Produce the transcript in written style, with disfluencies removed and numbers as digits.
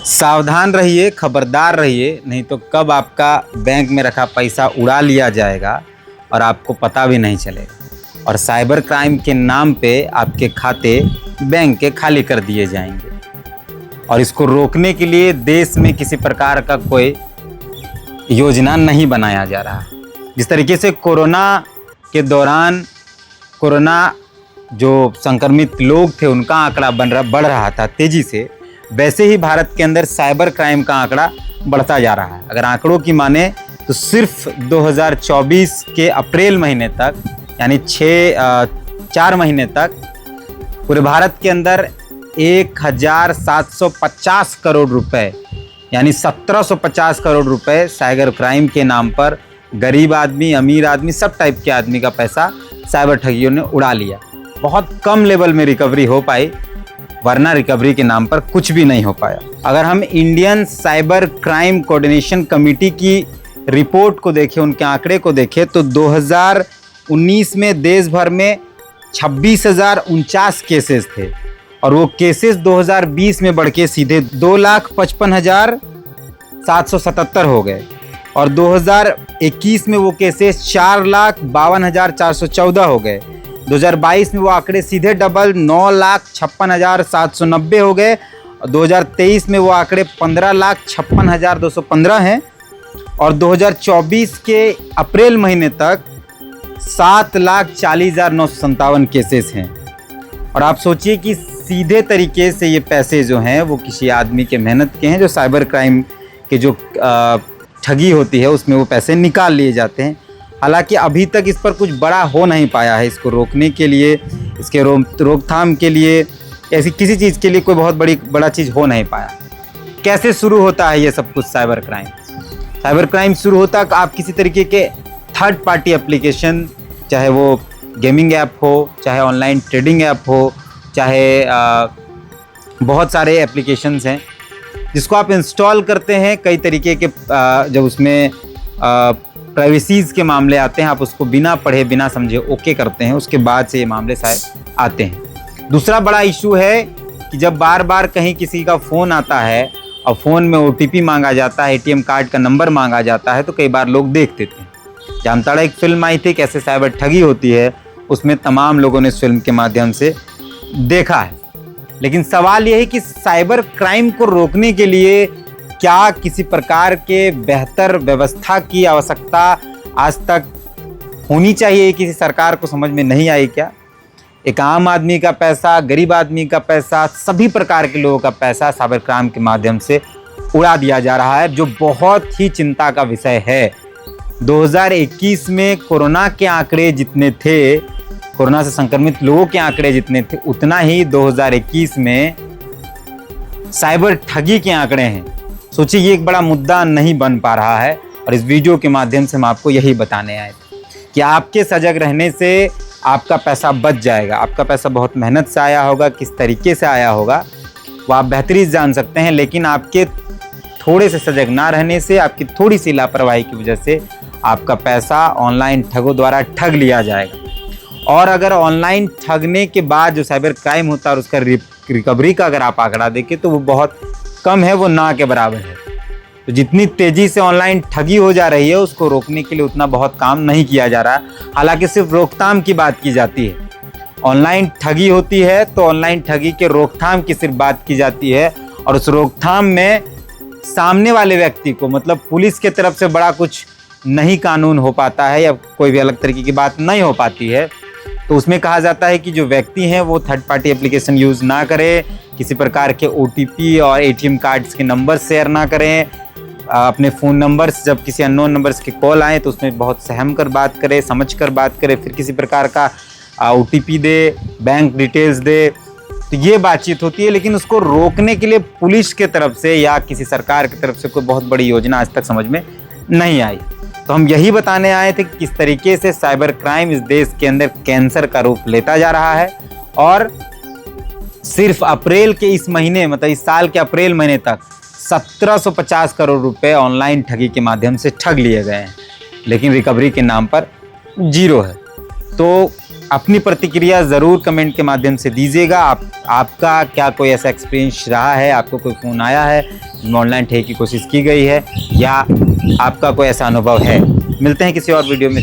सावधान रहिए, खबरदार रहिए, नहीं तो कब आपका बैंक में रखा पैसा उड़ा लिया जाएगा और आपको पता भी नहीं चलेगा और साइबर क्राइम के नाम पे आपके खाते बैंक के खाली कर दिए जाएंगे। और इसको रोकने के लिए देश में किसी प्रकार का कोई योजना नहीं बनाया जा रहा। जिस तरीके से कोरोना के दौरान कोरोना जो संक्रमित लोग थे उनका आंकड़ा बढ़ रहा था तेज़ी से, वैसे ही भारत के अंदर साइबर क्राइम का आंकड़ा बढ़ता जा रहा है। अगर आंकड़ों की माने तो सिर्फ 2024 के अप्रैल महीने तक यानी 4 महीने तक पूरे भारत के अंदर 1750 करोड़ रुपए यानी 1750 करोड़ रुपए साइबर क्राइम के नाम पर गरीब आदमी, अमीर आदमी, सब टाइप के आदमी का पैसा साइबर ठगियों ने उड़ा लिया। बहुत कम लेवल में रिकवरी हो पाई, वरना रिकवरी के नाम पर कुछ भी नहीं हो पाया। अगर हम Indian cyber crime coordination committee की रिपोर्ट को देखें, उनके आंकड़े को देखें, तो 2019 में देश भर में 26,049 केसेस थे और वो केसेस 2020 में बढ़ के सीधे 2,55,777 हो गए और 2021 में वो केसेस 4,52,414 हो गए। 2022 में वो आंकड़े सीधे डबल 9,56,790 हो गए और 2023 में वो आंकड़े 15,56,215 हैं और 2024 के अप्रैल महीने तक 7,40,957 केसेस हैं। और आप सोचिए कि सीधे तरीके से ये पैसे जो हैं वो किसी आदमी के मेहनत के हैं, जो साइबर क्राइम के जो ठगी होती है उसमें वो पैसे निकाल लिए जाते हैं। हालांकि अभी तक इस पर कुछ बड़ा हो नहीं पाया है। इसको रोकने के लिए, इसके रोकथाम के लिए, ऐसी किसी चीज़ के लिए कोई बहुत बड़ा चीज़ हो नहीं पाया। कैसे शुरू होता है ये सब कुछ? साइबर क्राइम शुरू होता है आप किसी तरीके के थर्ड पार्टी एप्लीकेशन, चाहे वो गेमिंग ऐप हो, चाहे ऑनलाइन ट्रेडिंग ऐप हो, चाहे बहुत सारे एप्लीकेशंस हैं जिसको आप इंस्टॉल करते हैं। कई तरीके के जब उसमें प्राइवेसीज़ के मामले आते हैं, आप उसको बिना पढ़े बिना समझे ओके करते हैं, उसके बाद से ये मामले शायद आते हैं। दूसरा बड़ा इशू है कि जब बार बार कहीं किसी का फ़ोन आता है और फ़ोन में OTP मांगा जाता है, ATM कार्ड का नंबर मांगा जाता है, तो कई बार लोग देख देते हैं। जामताड़ा एक फ़िल्म आई थी कैसे साइबर ठगी होती है, उसमें तमाम लोगों ने इस फिल्म के माध्यम से देखा है। लेकिन सवाल यह है कि साइबर क्राइम को रोकने के लिए क्या किसी प्रकार के बेहतर व्यवस्था की आवश्यकता आज तक होनी चाहिए? किसी सरकार को समझ में नहीं आई क्या? एक आम आदमी का पैसा, गरीब आदमी का पैसा, सभी प्रकार के लोगों का पैसा साइबर क्राइम के माध्यम से उड़ा दिया जा रहा है, जो बहुत ही चिंता का विषय है। 2021 में कोरोना के आंकड़े जितने थे, कोरोना से संक्रमित लोगों के आंकड़े जितने थे, उतना ही 2021 में साइबर ठगी के आंकड़े हैं। सोचिए ये एक बड़ा मुद्दा नहीं बन पा रहा है और इस वीडियो के माध्यम से हम आपको यही बताने आए थे कि आपके सजग रहने से आपका पैसा बच जाएगा। आपका पैसा बहुत मेहनत से आया होगा, किस तरीके से आया होगा वो आप बेहतरीन जान सकते हैं, लेकिन आपके थोड़े से सजग ना रहने से, आपकी थोड़ी सी लापरवाही की वजह से आपका पैसा ऑनलाइन ठगों द्वारा ठग लिया जाएगा। और अगर ऑनलाइन ठगने के बाद जो साइबर क्राइम होता है और उसका रिकवरी का अगर आप आंकड़ा देखें तो वो बहुत कम है, वो ना के बराबर है। तो जितनी तेज़ी से ऑनलाइन ठगी हो जा रही है उसको रोकने के लिए उतना बहुत काम नहीं किया जा रहा। हालांकि सिर्फ रोकथाम की बात की जाती है। ऑनलाइन ठगी होती है तो ऑनलाइन ठगी के रोकथाम की सिर्फ बात की जाती है और उस रोकथाम में सामने वाले व्यक्ति को, मतलब पुलिस के तरफ से बड़ा कुछ नहीं कानून हो पाता है या कोई भी अलग तरीके की बात नहीं हो पाती है। तो उसमें कहा जाता है कि जो व्यक्ति हैं वो थर्ड पार्टी एप्लीकेशन यूज़ ना करें, किसी प्रकार के OTP और ATM कार्ड्स के नंबर शेयर ना करें, अपने फ़ोन नंबर्स जब किसी अननोन नंबर्स की कॉल आए तो उसमें बहुत सहम कर बात करें, समझ कर बात करें, फिर किसी प्रकार का OTP दे, बैंक डिटेल्स दे। तो ये बातचीत होती है, लेकिन उसको रोकने के लिए पुलिस के तरफ से या किसी सरकार की तरफ से कोई बहुत बड़ी योजना आज तक समझ में नहीं आई। तो हम यही बताने आए थे कि किस तरीके से साइबर क्राइम इस देश के अंदर कैंसर का रूप लेता जा रहा है और सिर्फ अप्रैल के इस महीने, मतलब इस साल के अप्रैल महीने तक 1750 करोड़ रुपए ऑनलाइन ठगी के माध्यम से ठग लिए गए हैं, लेकिन रिकवरी के नाम पर जीरो है। तो अपनी प्रतिक्रिया ज़रूर कमेंट के माध्यम से दीजिएगा। आपका क्या कोई ऐसा एक्सपीरियंस रहा है, आपको कोई फ़ोन आया है जिसमें ऑनलाइन ठगी की कोशिश की गई है, या आपका कोई ऐसा अनुभव है। मिलते हैं किसी और वीडियो में।